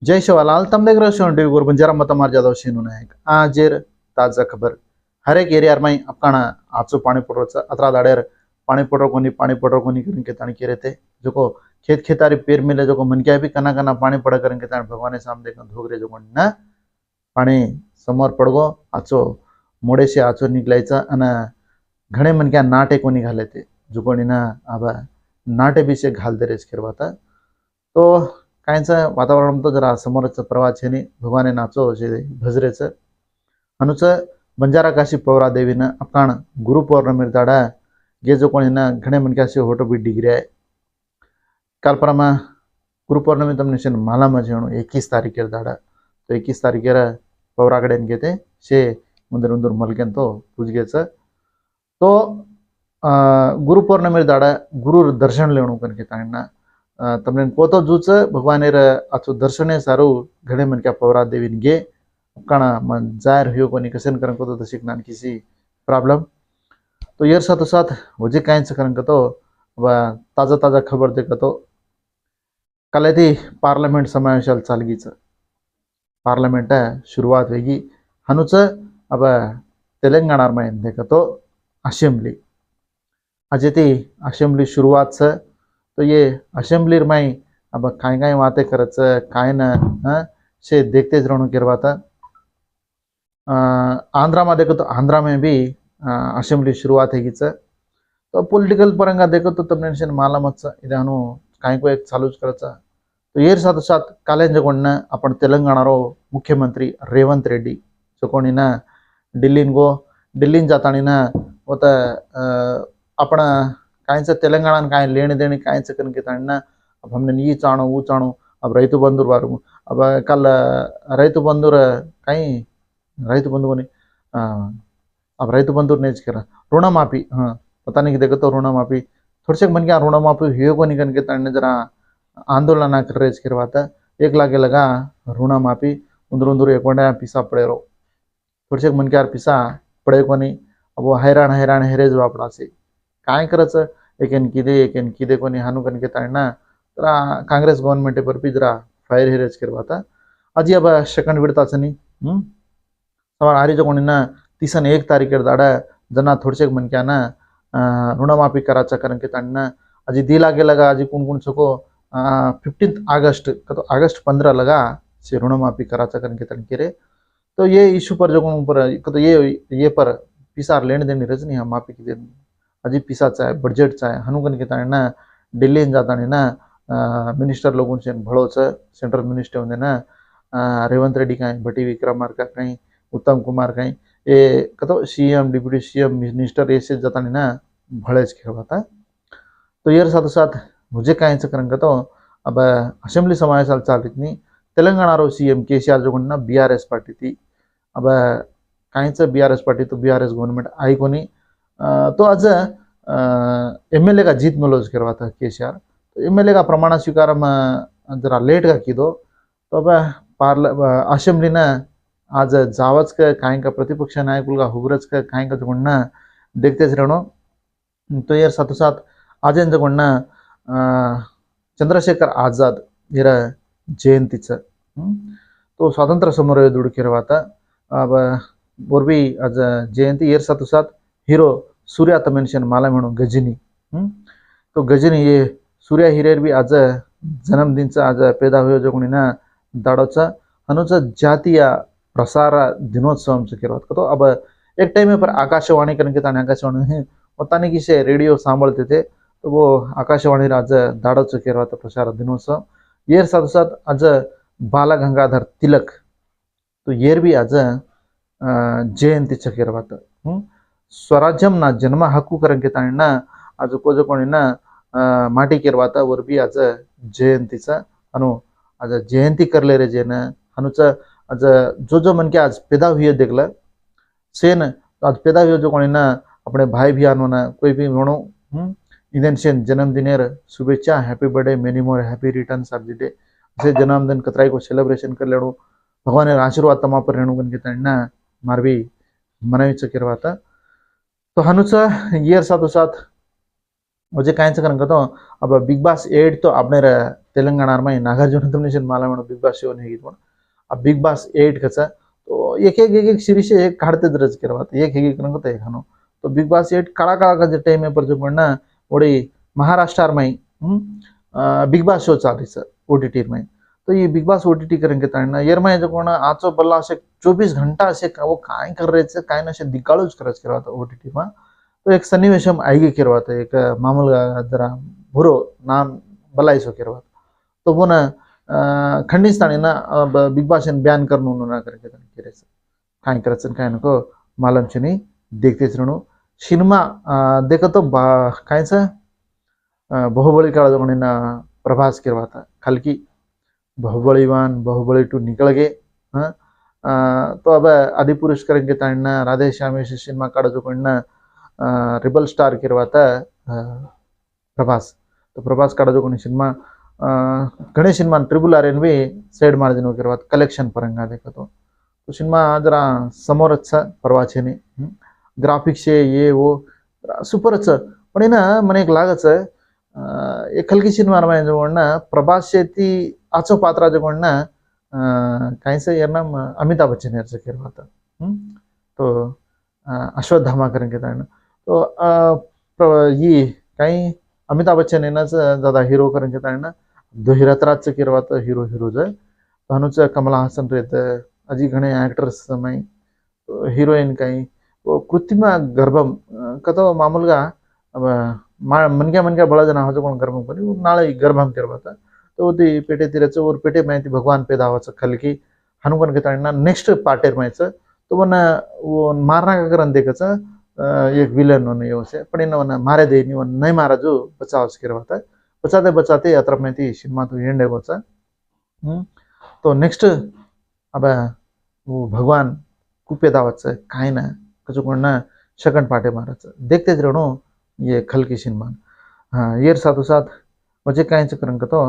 जय Shivlal तमदेग Roshan TV गुरु बंजारा मतमार जादव शेनू नायक आजेर ताजा खबर हर एक एरिया में अपकाना आजो पाणी पुरवचा अतरा दाडेर पाणी पुरव कोनी करिन के ताणी केरे थे जो खेत खेतारी पेर मिले जो मन क्या भी कना कना पाणी पड़ करिन के ताणी भगवान सामने धोगरे जो ना पाणी समोर पडगो आचो मोडे से आचो निकलायचा अन घणे मन क्या नाटे कोनी घाले थे जो कोणी ना आबा नाटे भी से घाल दे रेच करवाता तो कायचं वातावरण तो जरा समोरच प्रवाह छेनी भगवाने नाचो जे भजरेच अनुच बंजारा काशी पौरा देवीनं अकाण गुरु पौर्णमी दाडा गे जो कोणी ना घणे मनक्याशी होटो भी डिग्री आहे काल परमा गुरु पौर्णमी तमने शेन माला मजेणो 21 तारीखेर दाडा तो 21 तारीखेर पौराकडे घेते शे मुंदर मुंदर मलकेन तो पूजगेच तो गुरु पौर्णमी दाडा गुरु दर्शन लेवणू कन के ताणना तमने कोतो जूच भगवानेर आचो दर्शने सारू घणे मन क्या पौरा देवीन गे काना मन जायर हुयो कोनी कसेन करन को तो शिकनान किसी प्रॉब्लम तो येर साथ साथ वजे कायच करन को तो ताजा ताजा खबर दे तो काल ती पार्लिमेंट समावेशाल चालगीच पार्लिमेंट शुरुआत वेगी हनुच अब तेलंगाना में देखा तो असेंबली अजे ती असेंबली शुरुआत से तो ये असेंबली में अब काय काय बातें करच काय न से देखते रहणो करवाता आंध्रा में देखो तो आंध्रा में भी असेंबली शुरुआत है तो पॉलिटिकल परंगा देखो तो तमने मालूमच इदानु काय को एक चालूच करायचा तो येर साथ साथ कालेंजगोंड आपण तेलंगाना रो मुख्यमंत्री रेवंत रेड्डी जो कोणी ना दिल्ली जातानी ना होता आपण कायच तेलंगाना काय लेने देने कायच कन के ताणना अब हमने ये चाणो वो चाणो अब रैतु बंधुर वारू अब कल रैतु बंधुर कहीं रैतु बंधु ने अब रैतु बंधुर नेच करा ऋणमाफी हाँ पता नहीं देखो तो ऋणमाफी थोड़े से मन क्या ऋणमाफी हुए को नहीं कन के ताणने जरा आंदोलन कर रेच करवाता 1 लाख लगा ऋणमाफी उंदर उंदर एकोंडा पिसा पड़े रो थोड़े से मन क्या पिसा पड़े को नहीं अब वो हैरान हैरान हेरेज वापड़ा से काय करच एकेन किदे कोनी हानु कन के ताणना जरा कांग्रेस गवर्नमेंट पर भी जरा फायर हेरेज करवाता अजी अब सेकंड विडताच नहीं सवाल आरी जो कोणी ना 31 तारीखेर दाडा जना थोड़से मन क्या ना ऋणमाफी कराचा करन के ताणना अजी दी लागे लगा अजी कौन कौन सको 15 अगस्त तो अगस्त 15 लगा से ऋणमाफी कराचा करन के तन के तो ये इशू पर जो पर तो ये पर पिसार लेने देने रज नहीं हम माफी की देनी अजी पिसाचा है बजट चा है हनुकन के ताणना दिल्ली जाता ना मिनिस्टर लोगों से भड़ोच सेंट्रल मिनिस्टर होंगे ना रेवंत रेड्डी का भट्टी विक्रमार्का कहीं उत्तम कुमार कहीं ये कतो सीएम डिप्यूटी सीएम मिनिस्टर ऐसे जाता ना भड़ेच खेलवाता तो ये साथ साथ मुझे कहीं करन का तो अब असेंबली समावेश चाल रही तेलंगाना रो सीएम केसीआर जो ना बीआरएस पार्टी थी अब कहीं बीआरएस पार्टी तो बीआरएस गवर्नमेंट आई को नहीं तो आज एमएलए का जीत मलोज करवाता केसीआर तो एमएलए का प्रमाण स्वीकार में जरा लेट का की दो तो अब असेंबली ना आज जावच का काहीं का प्रतिपक्ष नायकुल का हुबरच का काहीं का जोड़ना देखते रहनो तो यार साथ साथ आज जोड़ना चंद्रशेखर आजाद इरा जयंतीच तो स्वातंत्र्य समरयोधुडु किरवाता अब और भी आज जयंती येर साथ साथ हीरो सूर्या तमेंशन माला म्हणून गजनी तो गजनी ये सूर्या हिरेर भी आज जन्मदिनचा आज पैदा हुयो जो कोणी ना दाडोचा अनुचा जातीय प्रसार दिनोत्सव किरवात तो अब एक टाइम पर आकाशवाणी करने के ताने आकाशवाणी पता नहीं किसे रेडियो सांभळते थे तो वो आकाशवाणी आज दाडोच किरवात प्रसार दिनोत्सव येर साथ साथ आज बाला गंगाधर तिलक तो येर भी आज जयंतीच किरवात स्वराज्यम ना जन्म हक्कू करन के ताणना आज को जो कोणी ना माटी किरवाता वर भी आज जयंतीचा अनु आज जयंती करले रे जेन अनुच आज जो मन के आज पैदा हुए देखला सेन आज पैदा हुए जो कोणी ना अपने भाई भी आनो ना कोई भी म्हणो इधन सेन जन्मदिनेर शुभेच्छा happy birthday many more happy returns of the day से जन्मदिन कतराई को सेलिब्रेशन कर लेणो भगवान आशीर्वाद तमा पर रेणु गन के ताणना मारवी मनावीच किरवाता तो हनुचा येर साथ साथ वजह कायच करन तो अब बिग बास 8 तो अपने तेलंगाना में नागार्जुन तुमने माला बिग बास शो नहीं अब बिग बास 8 कचा तो एक सीरीज एक काढते रच करवात एक करन तो एक हनो तो बिग बास 8 काळा काळा का टाइम में पर जो पड़ना ओडी महाराष्ट्र में बिग बास शो चाल रही ओटीटी में तो ये बिग बास ओटीटी करेंगे ताना यर में जो कोण आजो बल्ला असे 24 घंटा से वो काय कर रहे थे काय नशे दिकाळूच करच करवात ओटीटी में तो एक सन्निवेशम आईगे करवात एक मामूल जरा बुरो नाम बलाइसो करवात तो वो ना खंडिस्तानी ना बिग बास बैन करनो ना करके केरेस काय करचन काय नको मालम छनी देखते चरणो सिनेमा देखो तो कायचा बाहुबली काळ जोणीना प्रभास करवाता खलकी बाहुबली 1 बाहुबली 2 निकल गए हाँ तो अब आदि पुरुष करेंगे ताणना राधे श्याम सिनेमा काळ जो कोणना रिबल स्टार करवाता प्रभास तो प्रभास काळ जो कोणी सिनेमा घणे सिनेमा ट्रिबल आर भी सैड मार्जिन करवात कलेक्शन परंगा देखो तो सिनेमा जरा समोर अच्छा परवाचे नहीं ग्राफिक्स ये वो सुपर अच्छा पण ना મને एक लागच एक खलकी सिनेमा में जो ना प्रभास शेती आचो पात्रा जो ना काय से यार नाम अमिताभ बच्चन यार से करवाता तो अश्वत्थामा करेंगे ताना तो ये काही अमिताभ बच्चन येना ज्यादा हीरो करेंगे ताना दोहिरतराज करवाता हीरो हीरो ज हनुच कमला हासन रहते अजी घणे एक्टर्स में हीरोइन काही कृत्रिम गर्भम कतो मामूलगा अब मनक्या बड़ा जना हो जो गर्भम करी नाळे गर्भम करवाता तो ती पेटे तिरच और पेटे में भगवान पैदा होच खलकी हनुकन के ताना नेक्स्ट पार्टर में तो वो मारना का करन देखच एक विलन होने यो से पण इन मारे दे नहीं मारा जो बचाव करवाता बचाते बचाते यात्रा में थी सिनेमा तो एंड है बचा तो नेक्स्ट अब वो भगवान कुपेदा वच्चा काय ना कचो कोणना सेकंड पार्टे माराच देखते रहनो ये खलकी सिनेमा हाँ ये साथो साथ वजे काय चक्रन तो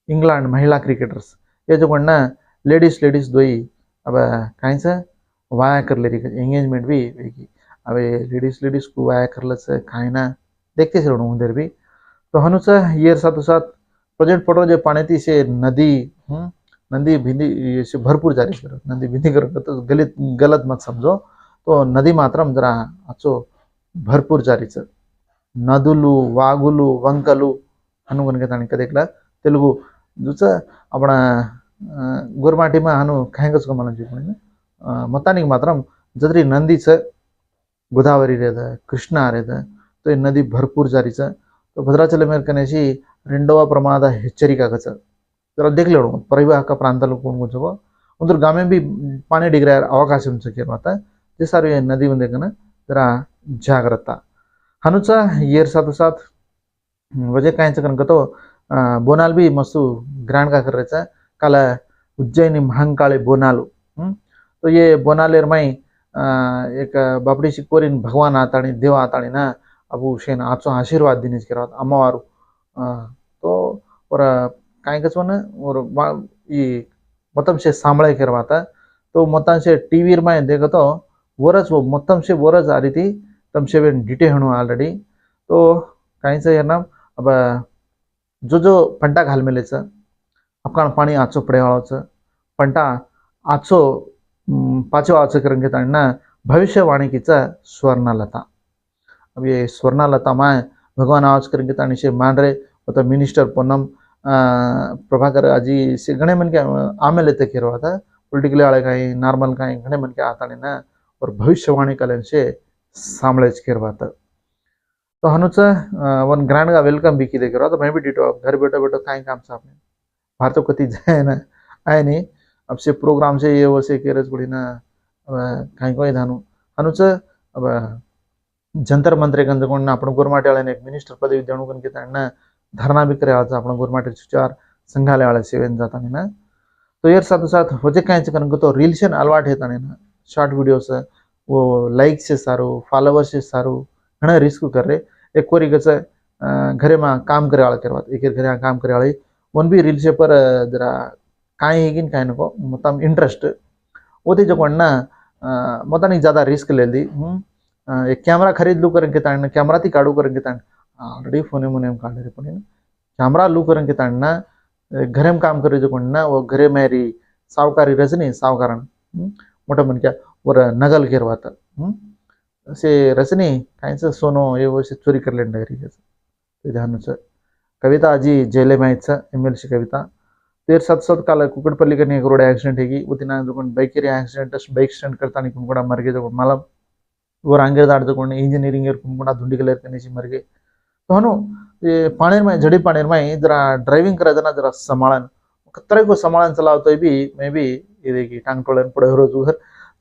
इंग्लैंड महिला क्रिकेटर्स ये जो कोणना लेडीज दोई अब काय वाया कर ले रही एंगेजमेंट भी अब लेडीज को वाया कर लस काय ना देखते रहनो उधर भी तो हनुसा ये साथो साथ प्रोजेक्ट पटो जो पानी थी से नदी नदी भिंदी से भरपूर जारी कर नदी भिंदी कर तो गलत मत समझो तो नदी मात्रम जरा अच्छो भरपूर जारी नदुलू वागुलू वंकलू हनु कनके ताणी कदेकला तेलुगु जुच अपना गोरमाटी में हनु खाएंगस को मन जी मतानी मात्रम जदरी नंदी गोदावरी रहता कृष्णा रहता तो ये नदी भरपूर जारी तो भद्राचल में कनेसी रेंडवा प्रमाद हेच्चरिका कच जरा देख लो परिवाहक प्रांताल को उधर गाँव में भी पानी डिग्रे अवकाश करवाता जैसा नदी उंदे कना जरा जाग्रता हनुचा येर साथ साथ वजह काय कनक तो बोनाल भी मस्तु ग्रैंड का कर रहा काला उज्जैनी महाकाली बोनालू तो ये बोनालेर में एक बापड़ी कोरीन भगवान आतानी देव आतानी ना अब शेन आचो आशीर्वाद दिन करवा अम्मवारू तो और काय कचो ना और ये मतम से सांभळे करवाता तो मतम से टीवी में देखो तो वरज वो मतम से वरज आ रही थी तम से डिटे हणु ऑलरेडी तो काय से यार नाम अब जो पंटा घाल मेले अपकान पानी आचो पड़े वालों पंटा आचो पाचो आचो करेंगे ताना भविष्यवाणी की स्वर्णलता अब ये स्वर्णलता में भगवान आवाज करेंगे तानी से मान रहे तो मिनिस्टर पोन्नम प्रभाकर अजी से घने मन के आमे लेते करवा था पॉलिटिकल वाले कहीं नॉर्मल कहीं घने मन के आता नहीं ना और भविष्यवाणी कलन से सामलेज करवाता तो हनुचा वन ग्रैंड का वेलकम भी की करवा तो मैं भी डिटो घर बैठो बैठो कहीं काम साहब ने बाहर तो कति जाए ना आए नहीं अब से प्रोग्राम से ये वो से केरज पड़ी ना अब कहीं कोई धानु हनुचा अब जंतर मंत्र गंज कोण ना आपण गोरमाटे वाले एक मिनिस्टर पदवी देणु कन के ताना धरना भी करे आज आपण गोरमाटे सुचार संघाले वाले सेवन जाता नहीं ना तो यार साथ साथ वजह काय कन तो रील्स अलवाट है ताने ना शॉर्ट वीडियोस वो लाइक से सारू फॉलोवर्स से सारू घना रिस्क कर रहे एक कोरी गच घरे में काम करे वाला करवा एक घरे काम करे वाले वन भी रील्स पर जरा काय हेगिन काय नको मतम इंटरेस्ट वो थी जो कोण ना मतानी ज़्यादा रिस्क ले दी एक कैमरा खरीद लू करके ताण कैमरा ती काढू करके ताण ऑलरेडी फोने मुने काढले रे पण कैमरा लू करके ताणना घरेम काम करे जो कोण ना वो घरे मेरी सावकारी रजनी सावकारण मोठं म्हणजे वर नगल घेरवात असे रजनी कायचं सोनो ये वर्ष चोरी करले डायरी ते ध्यानच कविता अजी जेले माहितचं MLC कविता तेर साथ साथ काल कुकटपल्ली कनी एक रोड एक्सीडेंट है उतना जो बाइक एक्सीडेंट बाइक एक्सीडेंट करता कुंकुड़ा मर गए जो मला वो रांगे दाड़ इंजीनियरिंग कुंकुड़ा धुंडी कलर करने मर गए तो हनु ये पानेर में जड़ी पानेर में जरा ड्राइविंग करा जना जरा संभालन तरह को संभालन चलावतो भी मैं भी ये देखी टांग टोलन पड़े रोज उधर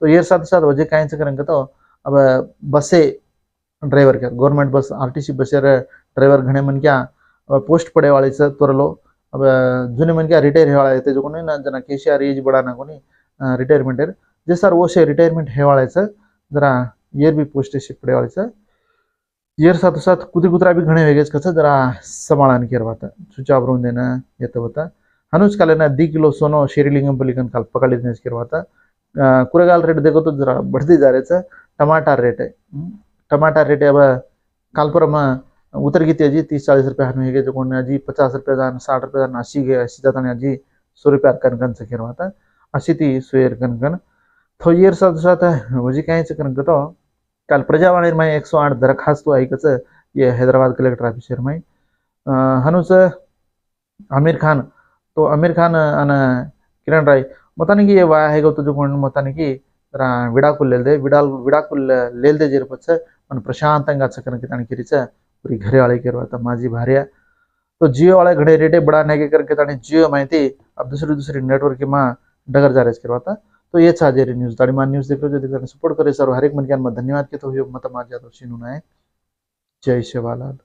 तो ये साथ साथ वजह कहीं से करेंगे तो अब बसे ड्राइवर क्या गवर्नमेंट बस RTC बस ड्राइवर घने मन क्या पोस्ट पड़े वाले से तोरलो अब जुने मन क्या रिटायर हे वाला ते जो कोणी ना जना KCR एज बड़ा ना कोणी रिटायरमेंट है जे सर वो से रिटायरमेंट हे वाला से जरा येर भी पोस्ट पड़े वाले से येर साथ साथ कुत्रा भी घणे वेगेच कसं जरा सांभाळून केरवाता स्विच ऑफ रोवून देणं येतं होता हनुच कालेना 2 किलो सोनो शेरीलिंगम पलिकन काल पकड़िनेच केरवाता कुरेगाल रेट देखो तो जरा बढ़ती जा रहे थे टमाटर रेट है टमाटर रेट अब कालपुरम उतर गई जी 30-40 रुपये हमें है जो कोण जी 50 रुपये जान 60 रुपये जान 80 जाता नहीं जी 100 रुपये कनकन से केरवाता 80 ती सुएर कनकन तो येर साथ साथ वजी कहीं से कनक तो काल प्रजावाणी में 108 दरखास्त आई कच ये हैदराबाद कलेक्टर ऑफिसर में हनुस आमिर खान तो आमिर खान अन किरण राय मतानी की ये वाया है तो जो कोण मतानी की विडाकुल लेल दे जिरपच मन प्रशांतंगा चकन की तानी किरीच पूरी घरे वाले करवाता माझी भार्या तो जियो वाले घड़े रेटे बढ़ाने के करके तानी जियो माहिती अब दूसरी नेटवर्क में डगर जा रहे करवाता तो ये चाजेरी न्यूज ताड़ीमान न्यूज देख रहे जो सपोर्ट करे सर हर एक मन के धन्यवाद के तो मत मार जाता सीनू नायक जय शिवालाल।